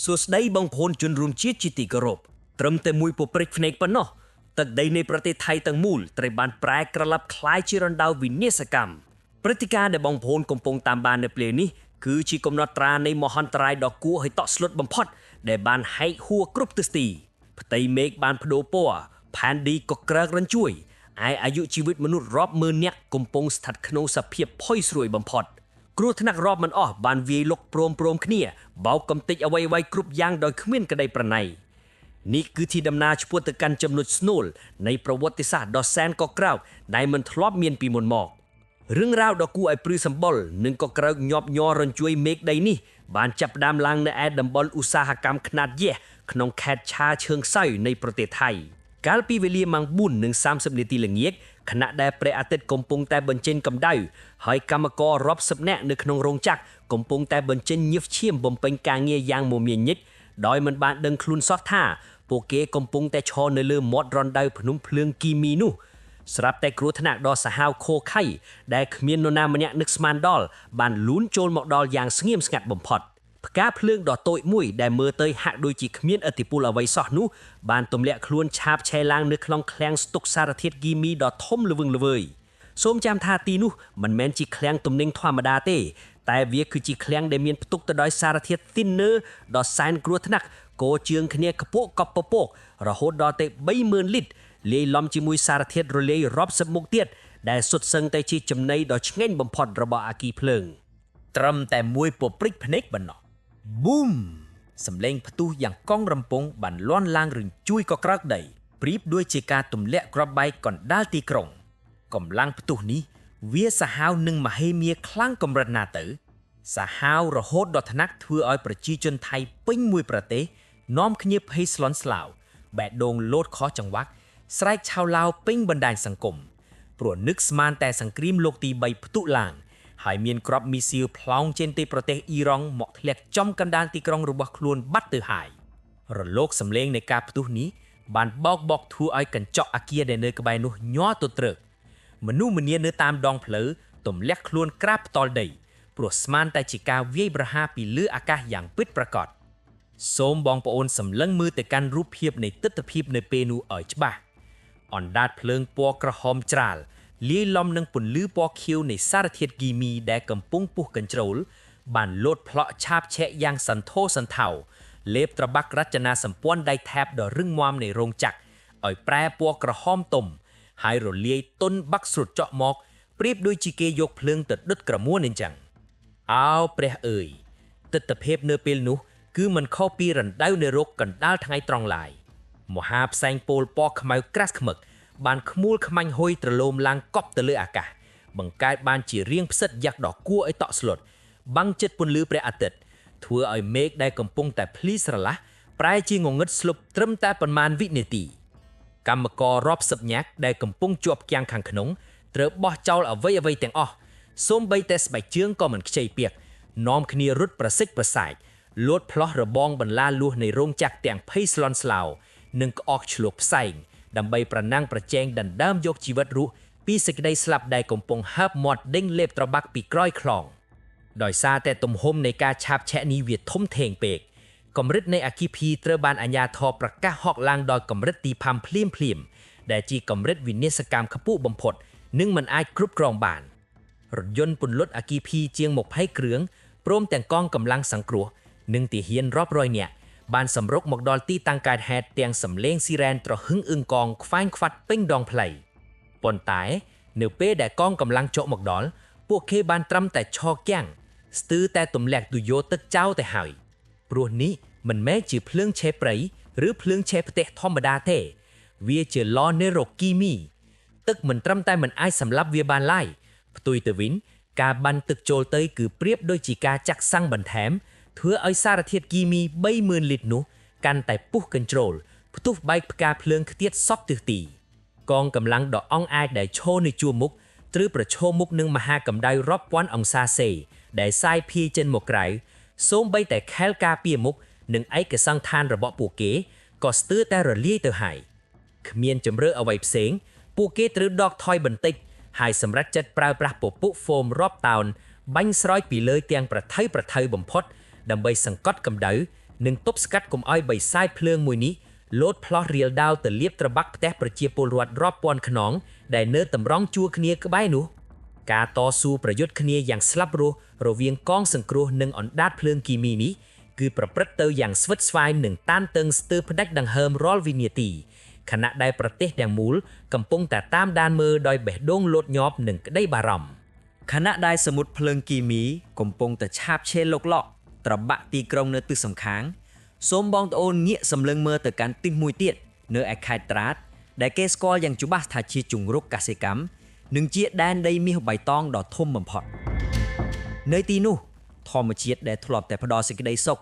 សួស្តីបងប្អូនជនរួមជាតិជាទីគោរពត្រឹមតែមួយពព្រិចភ្នែកប៉ុណ្ណោះទឹកដីនៃប្រទេសថៃទាំងមូលត្រូវបានប្រែក្រឡាប់คล้ายជារណ្ដៅវិនាសកម្មព្រឹត្តិការណ៍ដែលបងប្អូនកំពុងតាមបាននៅពេលនេះគឺជាកំណត់ត្រានៃមហន្តរាយដ៏គួរឲ្យតក់ស្លុតបំផុតដែលបានហែកហួរគ្រប់ទិសទីផ្ទៃមេឃបានប្ដូរពណ៌ផែនដីក៏ក្រើករញ្ជួយឯអាយុជីវិតមនុស្សរាប់ម៉ឺននាក់កំពុងស្ថិតក្នុងសភាពផុយស្រួយបំផុតគ្រោះថ្នាក់រាប់មិនអស់បានវាយលុកព្រមគ្នាបោកកំទេចអ្វីៗគ្រប់យ៉ាងដោយគ្មានក្តីប្រណីនេះគឺជាដំណើរឆ្ពោះទៅកាន់ចំណុចស្នូលនៃប្រវត្តិសាស្ត្រដ៏សែនកក្រោកដែលមិនធ្លាប់មានពីមុនមករឿងរ៉ាវដ៏គួរឲ្យព្រឺសម្បុរនិងក៏ក្រើកញាប់ញ័ររញ្ជួយមេឃដីនេះបានចាប់ផ្ដើមឡើងនៅឯតំបន់ឧស្សាហកម្មខ្នាតយក្សក្នុងខេត្តឆាឈើងសៅនៃប្រទេសថៃកាលពីវេលាម៉ោង 4:30 នាទីល្ងាចខណៈដែលព្រះអាទិត្យកំពុងតែបញ្ចេញកម្ដៅហើយកម្មកររាប់សិបនាក់នៅក្នុងរោងចក្រកំពុងតែបញ្ចេញញើសឈាមបំពេញការងារយ៉ាងមមាញឹកដោយមិនបានដឹងខ្លួនសោះថាពួកគេកំពុងតែឈរនៅលើមាត់រណ្ដៅភ្នំភ្លើងគីមីនោះស្រាប់តែគ្រោះថ្នាក់ដ៏សាហាវខូខៃដែលគ្មាននរណាម្នាក់នឹកស្មានដល់បានលូនចូលមកដល់យ៉ាងស្ងៀមស្ងាត់បំផុតផ្កាភ្លើងដ៏តូចមួយដែលមើលទៅហាក់ដូចជាគ្មានឥទ្ធិពលអ្វីសោះនោះបានទម្លាក់ខ្លួនឆាបឆេះឡើងនៅក្នុងឃ្លាំងស្តុកសារធាតុគីមីដ៏ធំល្វឹងល្វើយសូមចាំថាទីនោះមិនមែនជាឃ្លាំងទំនិញធម្មតាទេតែវាគឺជាឃ្លាំងដែលមានផ្ទុកទៅដោយសារធាតុ thinner ដ៏សែនគ្រោះថ្នាក់កោជើងគ្នាខ្ពក់កប់ពពករហូតដល់ទៅ 30,000 លីត្រលាយឡំជាមួយសារធាតុរលាយរាប់សិបមុខទៀតដែលសុទ្ធសឹងតែជាចំណីដ៏ឆ្ងាញ់បំផុតរបស់អគ្គីភ្លើងត្រឹមតែមួយពព្រិចភ្នែកប៉ុណ្ណោះប៊ូមសំឡេងផ្ទុះយ៉ាងកង់រំពងបានលាន់ឡើងរញ្ជួយកក្រោកដីប្រៀបដូចជាការទម្លាក់គ្រាប់បែកកណ្ដាលទីក្រុងកម្លាំងផ្ទុះនេះវាសាហាវនឹងមហិមាខ្លាំងកម្រិតណាទៅសាហាវរហូតដល់ថ្នាក់ធ្វើឲ្យប្រជាជនថៃពេញមួយប្រទេសនាំគ្នាភ័យស្លន់ស្លោបេះដូងលោតខុសចង្វាក់ស្រែកឆៅឡៅពេញបណ្ដាញសង្គមព្រោះនឹកស្មានតែសង្គ្រាមលោកទី3ផ្ទុះឡើងហើយមានគ្រាប់មីស៊ីលផ្លោងចេញពីប្រទេសអ៊ីរ៉ង់មកធ្លាក់ចំកណ្ដាលទីក្រុងរបស់ខ្លួនបាត់ទៅហើយរលកសំឡេងនៃការផ្ទុះនេះបានបោកធ្វើឲ្យកញ្ចក់អគារដែលនៅក្បែរនោះញ័រទៅត្រឹកមនុស្សម្នានៅតាមដងផ្លូវទម្លាក់ខ្លួនក្រាបផ្ទាល់ដីព្រោះស្មានតែជាការវាយប្រហារពីលើអាកាសយ៉ាងពិតប្រាកដសូមបងប្អូនសម្លឹងមើលទៅកាន់រូបភាពនៃទិដ្ឋភាពនៅពេលនោះឲ្យច្បាស់អណ្ដាតភ្លើងពណ៌ក្រហមច្រាលលាយឡំនឹងពន្លឺពណ៌ខៀវនៃសារធាតុគីមីដែលកំពុងពុះកញ្ជ្រោលបានលោតផ្លោក់ឆាបឆែកយ៉ាងសន្ធោសន្ធៅលេបត្របាក់រចនាសម្ព័ន្ធដៃថែបដ៏រឹងមាំនៃរោងចក្រឲ្យប្រែពណ៌ក្រហមទុំហើយរលាយទុនបាក់ស្រុតចក់មកប្រៀបដូចជាគេយកភ្លើងទៅដុតក្រមួនអញ្ចឹងអោព្រះអើយទិដ្ឋភាពនៅពេលនោះគឺមិនខុសពីរណ្ដៅនៃរោគកណ្ដាលថ្ងៃត្រង់ឡើយមហាផ្សែងពោលពណ៌ខ្មៅក្រាស់ខ្មឹកបានខ្មួលខ្មាញ់ហុយត្រឡោមឡើងកប់ទៅលើអាកាសបង្កើតបានជារាងផ្សិតយ៉ាក់ដ៏គួរឲ្យតក់ស្លុតបាំងចិត្តពន្លឺព្រះអាទិត្យធ្វើឲ្យមេឃដែលកំពុងតែភ្លីស្រឡះប្រែជាងងឹតស្លុបត្រឹមតែប៉ុន្មានវិនាទីកម្មកររាប់សិបញាក់ដែលកំពុងជាប់គាំងខាងក្នុងត្រូវបោះចោលអ្វីទាំងអស់សូម្បីតែស្បែកជើងក៏មិនខ្ចីពាកនាំគ្នារត់ប្រសិទ្ធប្រសែកលោតផ្លោះរបងបន្លាលួសនៃរោងចក្រទាំងភ័យស្លន់ស្លោនិងក្អកឆ្លោះផ្សែងដើម្បីប្រណាំងប្រជែងដណ្ដើមយកជីវិតរស់ពីសេចក្តីស្លាប់ដែលកំពុងហើបមាត់ដេញលេបត្របាក់ពីក្រោយខ្លោងដោយសារតែទំហំនៃការឆាបឆែកនេះវាធំធេងពេកកម្រិតនៃអគ្គិភីត្រូវបានអាជ្ញាធរប្រកាសហក់ឡើងដល់កម្រិតទី5ភ្លាមដែលជាកម្រិតវិនាសកម្មខ្ពស់បំផុតនិងមិនអាចគ្រប់គ្រងបានរថយន្តពន្លត់អគ្គិភីជាង20គ្រឿងព្រមទាំងកងកម្លាំងសង្គ្រោះនិងទាហានរាប់រយនាក់បានសម្រុកមកដល់ទីតាំងកើតហេតុទាំងសំឡេងស៊ីរ៉ែនត្រហឹងអឹងកងខ្វាញ់ខ្វាត់ពេញដងផ្លូវប៉ុន្តែនៅពេលដែលកងកម្លាំងចុះមកដល់ពួកគេបានត្រឹមតែឈរគាំងស្ទើរតែទម្លាក់ទុយោទឹកចោលទៅហើយព្រោះនេះមិនមែនជាភ្លើងឆេះព្រៃឬភ្លើងឆេះផ្ទះធម្មតាទេវាជាឡនេរ៉ូគីមីទឹកមិនត្រឹមតែមិនអាចសម្លាប់វាបានឡើយផ្ទុយទៅវិញការបាញ់ទឹកចូលទៅគឺប្រៀបដូចជាការចាក់សាំងបន្ថែមធ្វើឲ្យសារធាតុគីមី 30,000 លីត្រនោះកាន់តែពុះកញ្ជ្រោលផ្ទុះបែកផ្កាភ្លើងខ្ទាតសពទិសទីកងកម្លាំងដ៏អង់អាចដែលឈរនៅជួរមុខត្រូវប្រឈមមុខនឹងមហាកម្ដៅរាប់ពាន់អង្សាសេដែលសាយភាយចេញមកក្រៅសូម្បីតែខែលការពារមុខនិងឯកសង្ខានរបស់ពួកគេក៏ស្ទើរតែរលាយទៅហើយគ្មានជំរឿអ្វីផ្សេងពួកគេត្រូវដកថយបន្តិចហើយសម្រាប់ចិត្តប្រើប្រាស់ពពុះហ្វូមរាប់តោនបាញ់ស្រោចពីលើទាំងប្រថៅបំផុតដើម្បីសង្កត់កម្ដៅ នឹងទប់ស្កាត់កុំឲ្យបិសាចភ្លើងមួយនេះលោតផ្លោះរៀលដាវទៅលាបត្របាក់ផ្ទះប្រជាពលរដ្ឋរាប់ពាន់ខ្នងដែលនៅតម្រង់ជួរគ្នាក្បែរនោះការតស៊ូប្រយុទ្ធគ្នាយ៉ាងស្លាប់រស់រវាងកងសង្គ្រោះនិងអណ្ដាតភ្លើងគីមីនេះគឺប្រព្រឹត្តទៅយ៉ាងស្វិតស្វាញនិងតានតឹងស្ទើរផ្ដាច់ដង្ហើមរាល់វិនាទីខណៈដែលប្រទេសទាំងមូលកំពុងតែតាមដានមើលដោយបេះដូងលោតញាប់និងក្តីបារម្ភខណៈដែលសមុទ្រភ្លើងគីមីកំពុងតែឆាបឆេរលោកលក់ត្របាក់ទីក្រុងនៅទិសសងខាងសូមបងប្អូនងាកសម្លឹងមើលទៅកាន់ទិសមួយទៀតនៅឯខេត្តត្រាតដែលគេស្គាល់យ៉ាងច្បាស់ថាជាជង្រុកកសិកម្មនិងជាដែនដីមាសបៃតងដ៏ធំបំផុតនៅទីនោះធម្មជាតិដែលធ្លាប់តែផ្ដល់សេចក្តីសុខ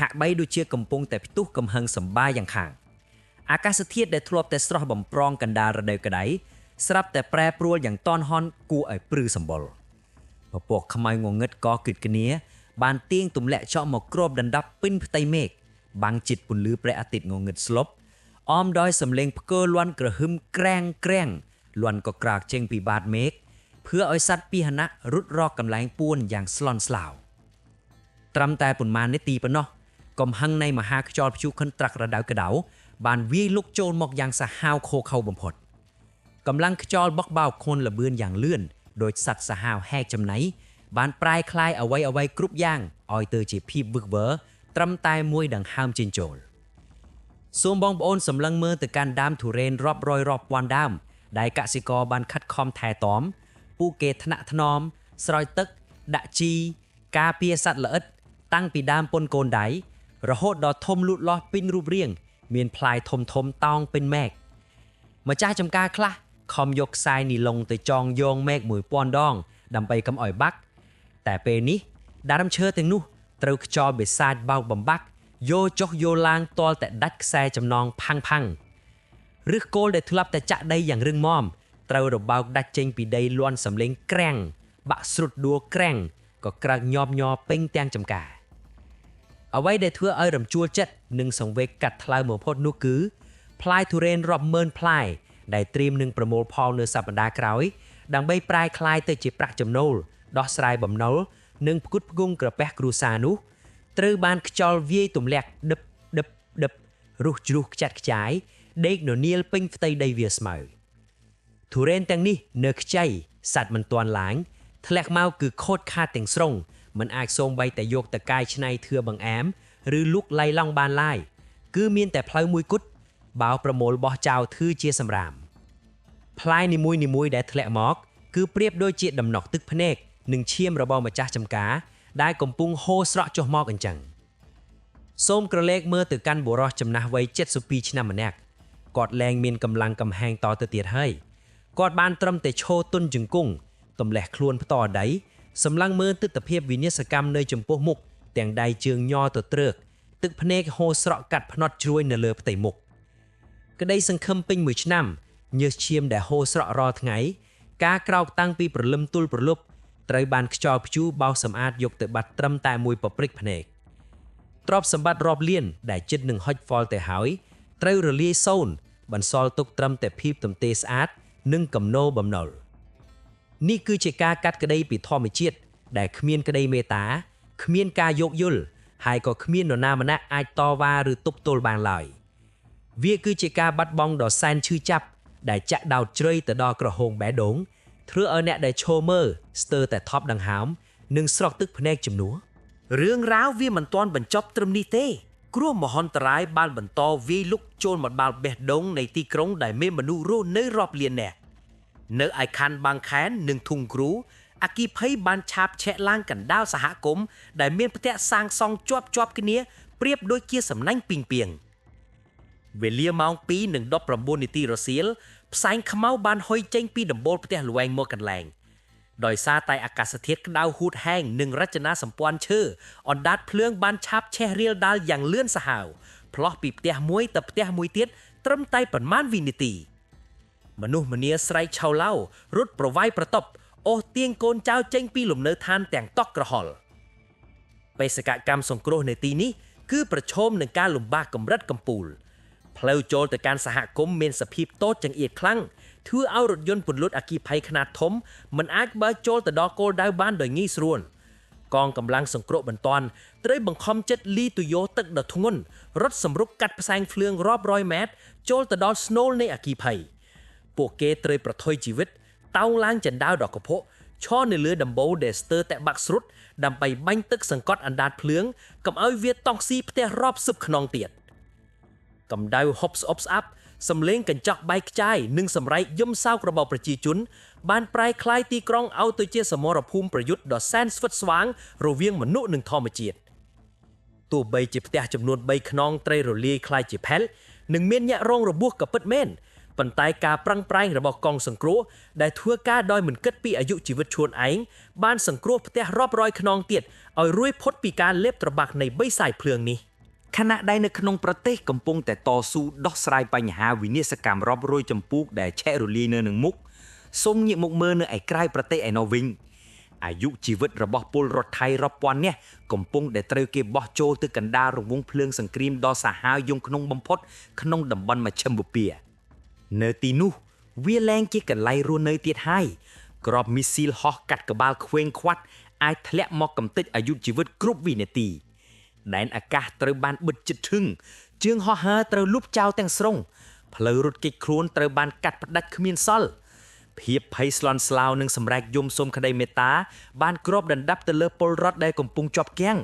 ហាក់បីដូចជាកំពុងតែផ្ទុះកំហឹងសម្បាយយ៉ាងខាងអាកាសធាតុដែលធ្លាប់តែស្រស់បំព្រងកណ្ដាលរដូវក្តៅស្រាប់តែប្រែប្រួលយ៉ាងតន់ហន់គួរឲ្យព្រឺសម្បុរពពកខ្មៅងងឹតក៏គិតគ្នាបានទាញទម្លាក់ចោលមកគ្របដណ្ដប់ពេញផ្ទៃមេឃបាំងជិតពន្លឺព្រះអាទិត្យងងឹតស្លុបអមដោយសំឡេងផ្គរលាន់ក្រហឹមក្រាំងក្រាំងលាន់ក៏ក្រាកចេញពីបាតមេឃเพื่อឲ្យសត្វពាហនៈរត់រកកន្លែងពួនយ៉ាងស្លន់ស្លោត្រឹមតែប៉ុន្មាននាទីប៉ុណ្ណោះកំហឹងនៃមហាខ្យល់ព្យុះខិនត្រាក់រដូវក្តៅបានវាយលុកចូលមកយ៉ាងសាហាវឃោរឃៅបំផុតកម្លាំងខ្យល់បក់បោកខុនលបឿនយ៉ាងលឿនដោយសត្វសាហាវហែកចំណៃបានប្រែคล้ายអ្វីគ្រប់យ៉ាងឲ្យទៅជាភាពវឹកវរត្រឹមតែមួយដង្ហើមចេញចូលសូមបងប្អូនសម្លឹងមើលទៅកាន់ដើមទុរេនរាប់រយរាប់ពាន់ដើមដែលកសិករបានខិតខំថែទាំពួកគេថ្នាក់ថ្នមស្រោចទឹកដាក់ជីការពារសត្វល្អិតតាំងពីដើមពុនកូនដៃរហូតដល់ធំលូតលាស់ពេញរូបរាងមានផ្លែធំតោងពេញមែកម្ចាស់ចំការខ្លះខំយកខ្សែនីឡុងទៅចងយងមែក1000ដងដើម្បីកុំឲ្យបាក់តែពេលនេះដើមឈើទាំងនោះត្រូវខ្យល់បិសាចបោកបំបាក់យោចុះយោឡើងទាល់តែដាច់ខ្សែចំណងផាំងឬគោលដែលធ្លាប់តែចាក់ដីយ៉ាងរឹងមាំត្រូវរបោកដាច់ចេញពីដីលាន់សំលេងក្រាំងបាក់ស្រុតដួលក្រាំងក៏ក្រើកញាប់ញ័រពេញទាំងចំការអ្វីដែលធ្វើឲ្យរំជួលចិត្តនិងសង្វេគកាត់ថ្លៃបំផុតនោះគឺផ្លែទុរេនរាប់ម៉ឺនផ្លែដែលត្រៀមនឹងប្រមូលផលនៅសប្តាហ៍ក្រោយដើម្បីប្រែក្លាយទៅជាប្រាក់ចំណូលដោះស្រាយបំណុលនិងផ្គត់ផ្គង់ក្រពះគ្រួសារនោះត្រូវបានខ្យល់វាយទម្លាក់ដឹបរុះជ្រុះខ្ចាត់ខ្ចាយដេកននាលពេញផ្ទៃដីវាស្មៅទុរេនទាំងនេះនៅខ្ចីសัตว์មិនទាន់ឡើងធ្លាក់មកគឺខូចខាតទាំងស្រុងមិនអាចសូម្បីតែយកទៅកាយឆ្នៃធឿបង្អែមឬលុកឡៃឡង់បានឡើយគឺមានតែផ្លូវមួយគត់បើប្រមូលបោះចោលធឺជាសម្រាមផ្លែនីមួយដែលធ្លាក់មកគឺប្រៀបដូចជាដំណក់ទឹកភ្នែកនិងឈាមរបស់ម្ចាស់ចំការដែលកំពុងហូរស្រក់ចុះមកអញ្ចឹងសូមក្រឡេកមើលទៅកាន់បុរសចំណាស់វ័យ72ឆ្នាំម្នាក់គាត់លែងមានកម្លាំងកំហែងតទៅទៀតហើយគាត់បានត្រឹមតែឈរទន់ជង្គង់ទម្លេះខ្លួនផ្ទាល់ដីសម្លឹងមើលទិដ្ឋភាពវិនាសកម្មនៅចំពោះមុខទាំងដៃជើងញ័រទៅត្រឹកទឹកភ្នែកហូរស្រក់កាត់ភ្នត់ជ្រួយនៅលើផ្ទៃមុខក្តីសង្ឃឹមពេញមួយឆ្នាំញើសឈាមដែលហូរស្រក់រាល់ថ្ងៃការក្រោកតាំងពីព្រលឹមទុលប្រលប់ត្រូវបានខ្យល់ព្យុះបោសសម្អាតយកទៅបាត់ត្រឹមតែមួយប៉ព្រិចភ្នែកទ្រព្យសម្បត្តិរាប់លានដែលជិតនឹងហុចហ្វល់ទៅហើយត្រូវរលាយសូន្យបន្សល់ទុកត្រឹមតែភាពទំទេស្អាតនិងកំណោបំណុលនេះគឺជាការកាត់ក្តីពីធម្មជាតិដែលគ្មានក្តីមេត្តាគ្មានការយោគយល់ហើយក៏គ្មាននរណាម្នាក់អាចតវ៉ាឬទប់ទល់បានឡើយវាគឺជាការបាត់បង់ដ៏សែនឈឺចាប់ដែលចាក់ដោតជ្រៅទៅដល់ក្រហមបេះដូងធ្វើឲ្យអ្នកដែលឈរមើលស្ទើរតែថប់ដង្ហើមនិងស្រក់ទឹកភ្នែកជំនួសរឿងរ៉ាវវាមិនទាន់បញ្ចប់ត្រឹមនេះទេគ្រោះមហន្តរាយបានបន្តវាយលុកចូលមកដល់បេះដូងនៃទីក្រុងដែលមានមនុស្សរស់នៅរាប់លាននាក់នៅឯខណ្ឌបាងខែននិងធុងគ្រូអគ្គិភ័យបានឆាបឆេះឡើងកណ្ដាលសហគមន៍ដែលមានផ្ទះសាងសង់ជាប់គ្នាប្រៀបដូចជាសំណាញ់ពីងពីងវេលាម៉ោង 2:19 នាទីរសៀលផ្សែងខ្មៅបានហុយចេញពីដំបូលផ្ទះល្វែងមកកន្លែងដោយសារតែអាកាសធាតុក្តៅហួតហែងនិងរចនាសម្ព័ន្ធឈើអណ្ដាតភ្លើងបានឆាបឆេះរៀលដាលយ៉ាងលឿនសាហាវផ្លោះពីផ្ទះមួយទៅផ្ទះមួយទៀតត្រឹមតែប៉ុន្មានវិនាទីមនុស្សម្នាស្រែកឆៅឡៅរត់ប្រវាយប្រតប់អូសទាញកូនចៅចេញពីលំនៅឋានទាំងតក់ក្រហល់បេសកកម្មសង្គ្រោះនៅទីនេះគឺប្រឈមនឹងការលំបាកកម្រិតកំពូលផ្លូវចូលទៅកាន់សហគមន៍មានសភាពតូចចង្អៀតខ្លាំងធ្វើឲ្យរថយន្តពន្លត់អគ្គិភ័យខ្នាតធំមិនអាចបើកចូលទៅដល់គោលដៅបានដោយងាយស្រួល កងកម្លាំងសង្គ្រោះបន្ទាន់ត្រូវបង្ខំចិត្តលីទូយ៉ូទឹកដ៏ធ្ងន់រត់សម្រុកកាត់ផ្សែងភ្លើងរាប់រយម៉ែត្រចូលទៅដល់ស្នូលនៃអគ្គីភ័យពួកគេត្រូវប្រថុយជីវិតតោងឡើងចិនដាវដ៏កភុឈរនៅលើដំបូលដែលស្ទើរតែបាក់ស្រុតដើម្បីបាញ់ទឹកសង្កត់អណ្ដាតភ្លើងកុំឲ្យវាតង់ស៊ីផ្ទះរាប់សិបខ្នងទៀតកម្ដៅហុបស្អប់ស្អាប់សំឡេងកញ្ចក់បែកខ្ចាយនិងសម្រែកយំសោករបស់ប្រជាជនបានប្រែក្លាយទីក្រុងឲ្យទៅជាសមរភូមិប្រយុទ្ធដ៏សែនស្វិតស្វាងរវាងមនុស្សនិងធម្មជាតិទោះបីជាផ្ទះចំនួន3ខ្នងត្រូវរលាយคล้ายជាផែលនិងមានញាក់រងរបួសក៏ពិតមែនប៉ុន្តែការប្រឹងប្រែងរបស់កងសង្គ្រោះដែលធ្វើការដោយមិនគិតពីអាយុជីវិតខ្លួនឯងបានសង្គ្រោះផ្ទះរាប់រយខ្នងទៀតឲ្យរួចផុតពីការលេបត្របាក់នៃបិសាចភ្លើងនេះខណៈដែលនៅក្នុងប្រទេសកំពុងតែតស៊ូដោះស្រាយបញ្ហាវិនាសកម្មរាប់រយចម្ពោះដែលឆេះរលាយនៅនឹងមុខសូមងាកមកមើលនៅឯក្រៅប្រទេសឯណោះវិញអាយុជីវិតរបស់ពលរដ្ឋថៃរាប់ពាន់នាក់កំពុងតែត្រូវគេបោះចូលទៅកណ្ដាលរង្វង់ភ្លើងសង្គ្រាមដ៏សាហាវយង់ក្នុងបំផុតក្នុងតំបន់មជ្ឈិមបូព៌ានៅទីនោះវាលែងជាកន្លែងរស់នៅទៀតហើយក្របមីស៊ីលហោះកាត់ក្បាលខ្វែងខ្វាត់អាចធ្លាក់មកកំទេចអាយុជីវិតគ្រប់វិនាទីដែនអាកាសត្រូវបានបិទជិតឈឹងជើងហោះហើរត្រូវលុបចោលទាំងស្រុងផ្លូវរត់គេចខ្លួនត្រូវបានកាត់ផ្ដាច់គ្មានសល់ភាពភ័យស្លន់ស្លោនិងសម្រែកយំសុំក្តីមេត្តាបានគ្របដណ្ដប់ទៅលើពលរដ្ឋដែលកំពុងជាប់គាំង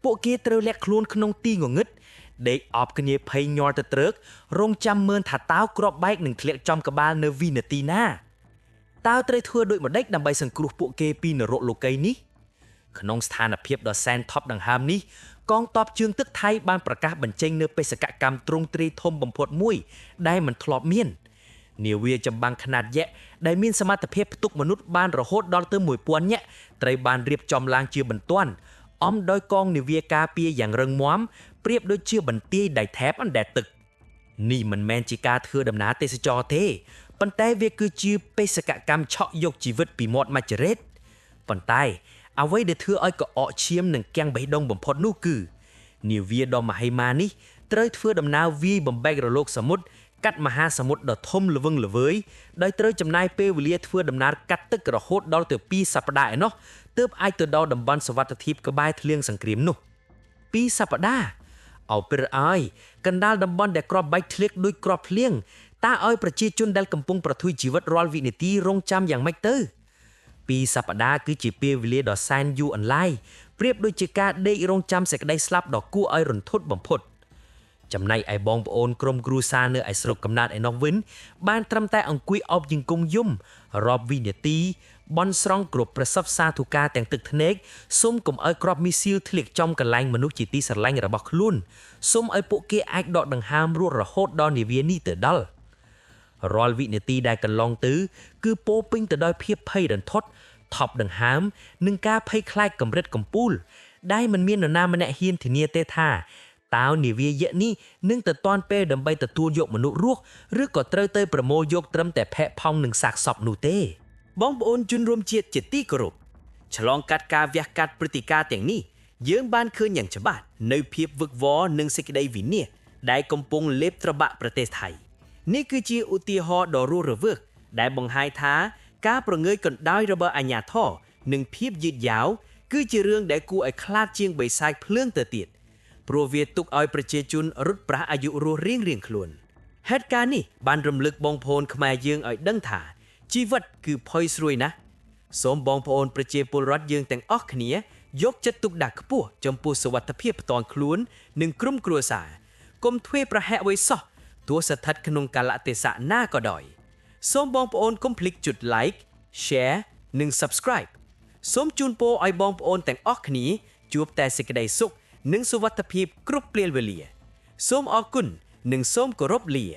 ពួកគេត្រូវលាក់ខ្លួនក្នុងទីងងឹតដេកអបគ្នាភ័យញ័រទៅត្រើករងចាំមើលថាតើគ្រាប់បែកនឹងធ្លាក់ចំក្បាលនៅវិនាទីណាតើត្រូវធ្វើដូចម្ដេចដើម្បីសង្គ្រោះពួកគេពីនរកលោកីនេះក្នុងស្ថានភាពដ៏សែនថប់ដង្ហើមនេះកងទ័ពជើងទឹកថៃបានប្រកាសបញ្ចេញនូវបេសកកម្មទ្រង់ទ្រាយធំបំផុតមួយដែលមិនធ្លាប់មាននាវាចម្បាំងខ្នាតយក្សដែលមានសមត្ថភាពផ្ទុកមនុស្សបានរហូតដល់ទៅ 1000 នាក់ត្រូវបានរៀបចំឡើងជាបន្ទាន់អំដោយកងនាវាការពារយ៉ាងរឹងមាំប្រៀបដូចជាបន្ទាយដៃថែបអណ្ដែតទឹកនេះមិនមែនជាការធ្វើដំណើរទេសចរទេប៉ុន្តែវាគឺជាបេសកកម្មឆក់យកជីវិតពីមាត់មច្ចរេតប៉ុន្តែអ្វីដែលធ្វើឲ្យកអកឈាមនិងគាំងបេះដូងបំផុតនោះគឺនាវាដ៏មហិមានេះត្រូវធ្វើដំណើរវាយបំបែករលកសមុទ្រកាត់មហាសមុទ្រដ៏ធំល្វឹងល្វើយដោយត្រូវចំណាយពេលវេលាធ្វើដំណើរកាត់ទឹករហូតដល់ទៅ2សប្តាហ៍ឯណោះទើបអាចទៅដល់តំបន់សុវត្ថិភាពក្បែរធ្លៀងសង្គ្រាមនោះ2សប្តាហ៍អោពេលឲ្យកណ្ដាលតំបន់ដែលគ្រាប់បែកធ្លាក់ដូចគ្រាប់ភ្លៀងតើឲ្យប្រជាជនដែលកំពុងប្រថុយជីវិតរាល់វិនាទីរងចាំយ៉ាងម៉េចទៅ2សប្តាហ៍គឺជាពេលវេលាដ៏សែនយូរអន្លាយប្រៀបដូចជាការដេករងចាំសេចក្តីស្លាប់ដ៏គួរឲ្យរន្ធត់បំផុតចំណែកឯបងប្អូនក្រុមគ្រួសារនៅឯស្រុកកំណើតឯណោះវិញបានត្រឹមតែអង្គុយអោបជង្គង់យំរាប់វិនាទីបន់ស្រង់គ្រប់ប្រសពសាធុការទាំងទឹកធ្នែកសូមកុំឲ្យគ្រាប់មីស៊ីលធ្លាក់ចំកន្លែងមនុស្សជាទីស្រឡាញ់របស់ខ្លួនសូមឲ្យពួកគេអាចដកដង្ហើមរស់រហូតដល់នាវានេះទៅដល់រាល់វិនាទីដែលកន្លងទៅគឺពោពេញទៅដោយភាពភ័យរន្ធត់ថប់ដង្ហើមនិងការភ័យខ្លាចកម្រិតកំពូលដែលមិនមាននរណាម្នាក់ហ៊ានធានាទេថាតើនាវាយក្សនេះនឹងទៅទាន់ពេលដើម្បីទទួលយកមនុស្សរស់ឬក៏ត្រូវទៅប្រមូលយកត្រឹមតែភែកផោងនិងសាកសពនោះទេបងប្អូនជនរួមជាតិជាទីគោរពឆ្លងកាត់ការវះកាត់ព្រឹត្តិការណ៍ទាំងនេះយើងបានឃើញយ៉ាងច្បាស់នៅភាពវឹកវរនិងសេចក្តីវិនាសដែលកំពុងលេបត្របាក់ប្រទេសថៃនេះគឺជាឧទាហរណ៍ដ៏រស់រវើកដែលបង្ហាញថាការប្រងើយកណ្ដាលរបស់អាជ្ញាធរនិងភាពយឺតយ៉ាវគឺជារឿងដែលគួរឲ្យខ្លាចជាងបិសាចភ្លើងទៅទៀតព្រោះវាទុកឲ្យប្រជាជនរត់ប្រះអាយុរស់រៀងៗខ្លួនហេតុការណ៍នេះបានរំលឹកបងប្អូនខ្មែរយើងឲ្យដឹងថាជីវិតគឺផុយស្រួយណាស់សូមបងប្អូនប្រជាពលរដ្ឋយើងទាំងអស់គ្នាយកចិត្តទុកដាក់ខ្ពស់ចំពោះសុវត្ថិភាពផ្ទាល់ខ្លួននិងក្រុមគ្រួសារកុំធ្វេសប្រហែសអ្វីសោះទោះស្ថិតក្នុងកាលៈទេសៈណាក៏ដោយសូមបងប្អូនកុំភ្លេចចុច like share និង subscribe សូមជូនពរឲ្យបងប្អូនទាំងអស់គ្នាជួបតែសេចក្តីសុខនិងសុវត្ថិភាពគ្រប់ពេលវេលាសូមអរគុណនិងសូមគោរពលា